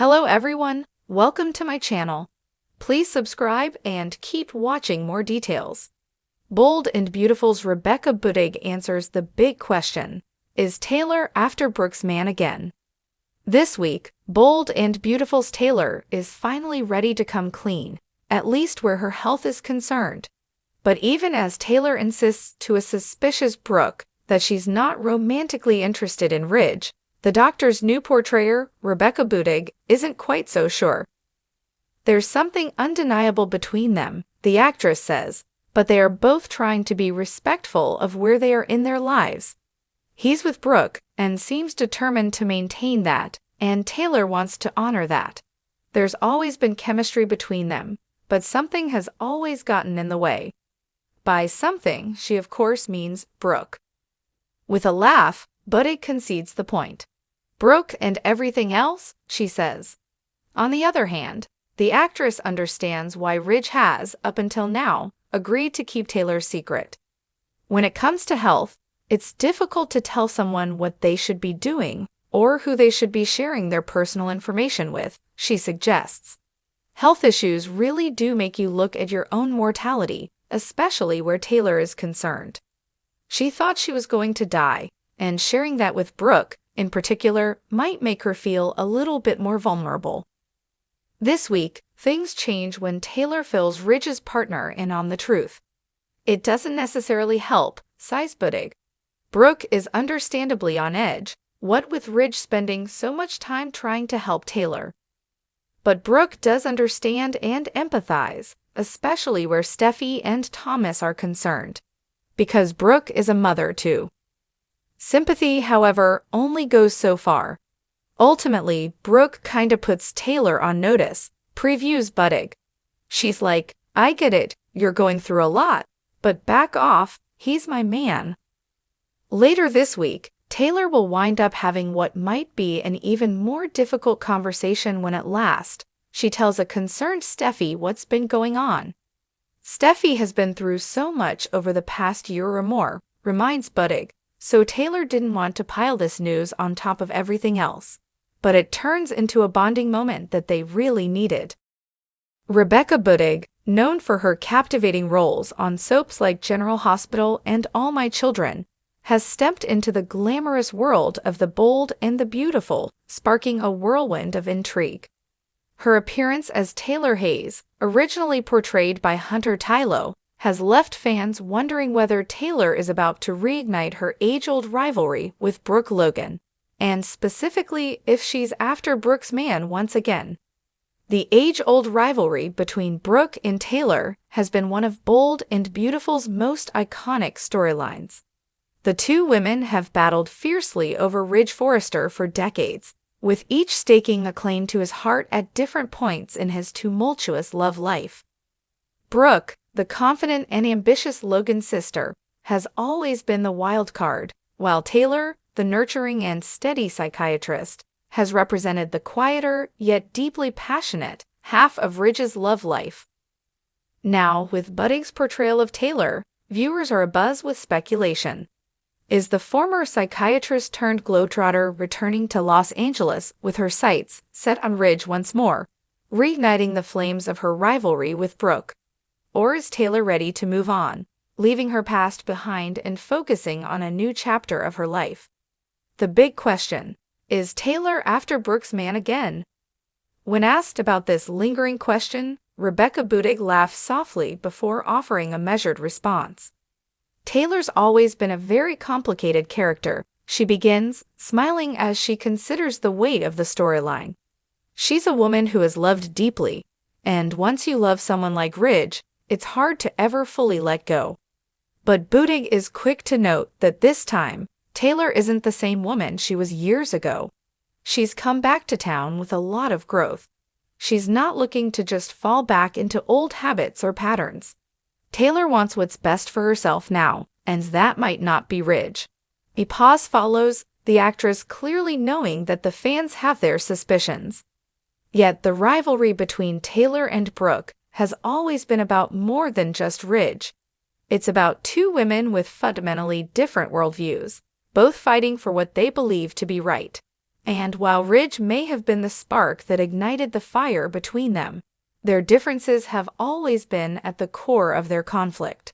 Hello everyone, welcome to my channel. Please subscribe and keep watching more details. Bold and Beautiful's Rebecca Budig answers the big question, is Taylor after Brooke's man again? This week, Bold and Beautiful's Taylor is finally ready to come clean, at least where her health is concerned. But even as Taylor insists to a suspicious Brooke that she's not romantically interested in Ridge, the Doctor's new portrayer, Rebecca Budig, isn't quite so sure. There's something undeniable between them, the actress says, but they are both trying to be respectful of where they are in their lives. He's with Brooke and seems determined to maintain that, and Taylor wants to honor that. There's always been chemistry between them, but something has always gotten in the way. By something, she of course means Brooke. With a laugh, Budig concedes the point. Brooke and everything else, she says. On the other hand, the actress understands why Ridge has, up until now, agreed to keep Taylor's secret. When it comes to health, it's difficult to tell someone what they should be doing or who they should be sharing their personal information with, she suggests. Health issues really do make you look at your own mortality, especially where Taylor is concerned. She thought she was going to die, and sharing that with Brooke, in particular, might make her feel a little bit more vulnerable. This week, things change when Taylor fills Ridge's partner in on the truth. It doesn't necessarily help, sighs Budig. Brooke is understandably on edge, what with Ridge spending so much time trying to help Taylor. But Brooke does understand and empathize, especially where Steffi and Thomas are concerned. Because Brooke is a mother too. Sympathy, however, only goes so far. Ultimately, Brooke kinda puts Taylor on notice, previews Budig. She's like, I get it, you're going through a lot, but back off, he's my man. Later this week, Taylor will wind up having what might be an even more difficult conversation when at last, she tells a concerned Steffi what's been going on. Steffi has been through so much over the past year or more, reminds Budig, so Taylor didn't want to pile this news on top of everything else. But it turns into a bonding moment that they really needed. Rebecca Budig, known for her captivating roles on soaps like General Hospital and All My Children, has stepped into the glamorous world of the Bold and the Beautiful, sparking a whirlwind of intrigue. Her appearance as Taylor Hayes, originally portrayed by Hunter Tylo, has left fans wondering whether Taylor is about to reignite her age-old rivalry with Brooke Logan, and specifically if she's after Brooke's man once again. The age-old rivalry between Brooke and Taylor has been one of Bold and Beautiful's most iconic storylines. The two women have battled fiercely over Ridge Forrester for decades, with each staking a claim to his heart at different points in his tumultuous love life. Brooke, the confident and ambitious Logan's sister, has always been the wild card, while Taylor, the nurturing and steady psychiatrist, has represented the quieter yet deeply passionate half of Ridge's love life. Now, with Budig's portrayal of Taylor, viewers are abuzz with speculation. Is the former psychiatrist-turned-globetrotter returning to Los Angeles with her sights set on Ridge once more, reigniting the flames of her rivalry with Brooke? Or is Taylor ready to move on, leaving her past behind and focusing on a new chapter of her life? The big question, is Taylor after Brooke's man again? When asked about this lingering question, Rebecca Budig laughs softly before offering a measured response. Taylor's always been a very complicated character, she begins, smiling as she considers the weight of the storyline. She's a woman who has loved deeply, and once you love someone like Ridge, it's hard to ever fully let go. But Budig is quick to note that this time, Taylor isn't the same woman she was years ago. She's come back to town with a lot of growth. She's not looking to just fall back into old habits or patterns. Taylor wants what's best for herself now, and that might not be Ridge. A pause follows, the actress clearly knowing that the fans have their suspicions. Yet the rivalry between Taylor and Brooke has always been about more than just Ridge. It's about two women with fundamentally different worldviews, both fighting for what they believe to be right. And while Ridge may have been the spark that ignited the fire between them, their differences have always been at the core of their conflict.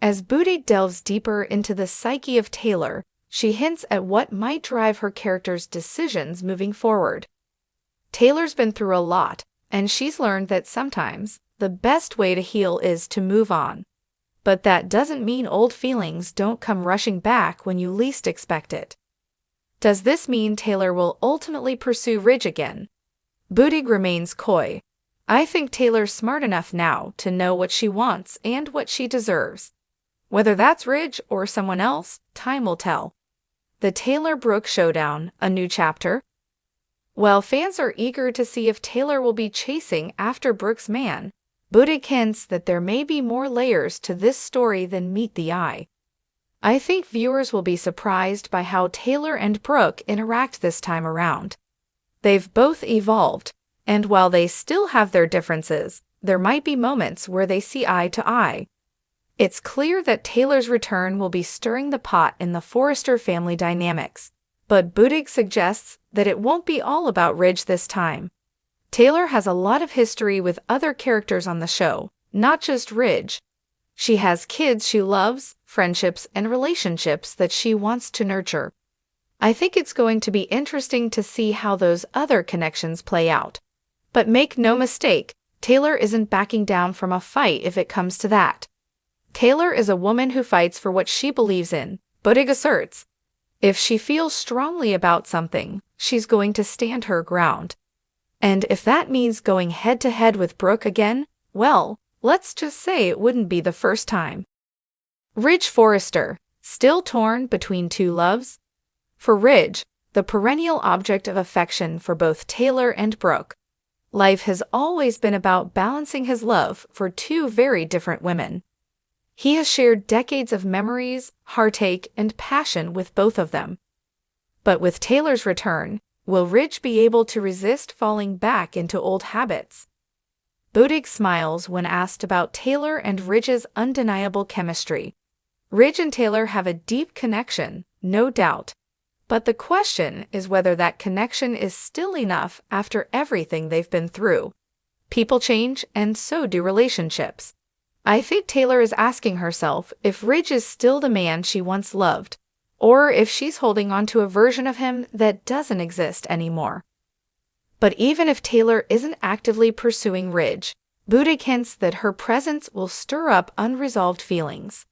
As Boudig delves deeper into the psyche of Taylor, she hints at what might drive her character's decisions moving forward. Taylor's been through a lot, and she's learned that sometimes the best way to heal is to move on. But that doesn't mean old feelings don't come rushing back when you least expect it. Does this mean Taylor will ultimately pursue Ridge again? Boudig remains coy. I think Taylor's smart enough now to know what she wants and what she deserves. Whether that's Ridge or someone else, time will tell. The Taylor-Brooke Showdown, a new chapter? While fans are eager to see if Taylor will be chasing after Brooke's man, Boudig hints that there may be more layers to this story than meet the eye. I think viewers will be surprised by how Taylor and Brooke interact this time around. They've both evolved, and while they still have their differences, there might be moments where they see eye to eye. It's clear that Taylor's return will be stirring the pot in the Forrester family dynamics, but Boudig suggests that it won't be all about Ridge this time. Taylor has a lot of history with other characters on the show, not just Ridge. She has kids she loves, friendships, and relationships that she wants to nurture. I think it's going to be interesting to see how those other connections play out. But make no mistake, Taylor isn't backing down from a fight if it comes to that. Taylor is a woman who fights for what she believes in, Boudig asserts. If she feels strongly about something, she's going to stand her ground. And if that means going head-to-head with Brooke again, well, let's just say it wouldn't be the first time. Ridge Forrester, still torn between two loves? For Ridge, the perennial object of affection for both Taylor and Brooke, life has always been about balancing his love for two very different women. He has shared decades of memories, heartache, and passion with both of them. But with Taylor's return, will Ridge be able to resist falling back into old habits? Boudig smiles when asked about Taylor and Ridge's undeniable chemistry. Ridge and Taylor have a deep connection, no doubt. But the question is whether that connection is still enough after everything they've been through. People change, and so do relationships. I think Taylor is asking herself if Ridge is still the man she once loved, or if she's holding on to a version of him that doesn't exist anymore. But even if Taylor isn't actively pursuing Ridge, Boudig hints that her presence will stir up unresolved feelings.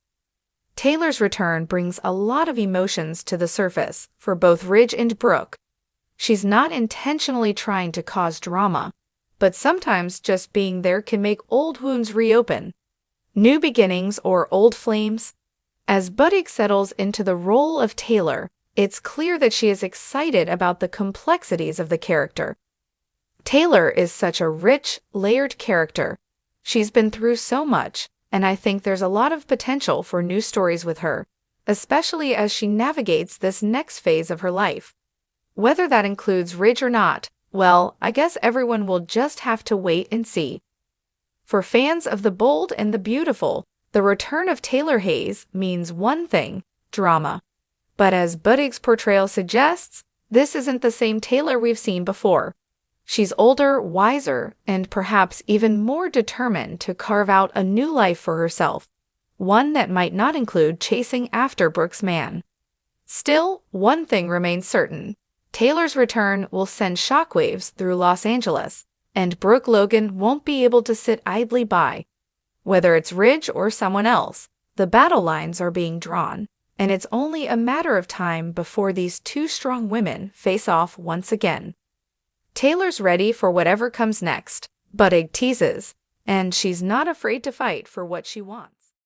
Taylor's return brings a lot of emotions to the surface for both Ridge and Brooke. She's not intentionally trying to cause drama, but sometimes just being there can make old wounds reopen. New beginnings or old flames? As Boudig settles into the role of Taylor, it's clear that she is excited about the complexities of the character. Taylor is such a rich, layered character. She's been through so much, and I think there's a lot of potential for new stories with her, especially as she navigates this next phase of her life. Whether that includes Ridge or not, well, I guess everyone will just have to wait and see. For fans of the bold and the beautiful, the return of Taylor Hayes means one thing: drama. But as Boudig's portrayal suggests, this isn't the same Taylor we've seen before. She's older, wiser, and perhaps even more determined to carve out a new life for herself, one that might not include chasing after Brooke's man. Still, one thing remains certain: Taylor's return will send shockwaves through Los Angeles, and Brooke Logan won't be able to sit idly by. Whether it's Ridge or someone else, the battle lines are being drawn, and it's only a matter of time before these two strong women face off once again. Taylor's ready for whatever comes next, Boudig teases, and she's not afraid to fight for what she wants.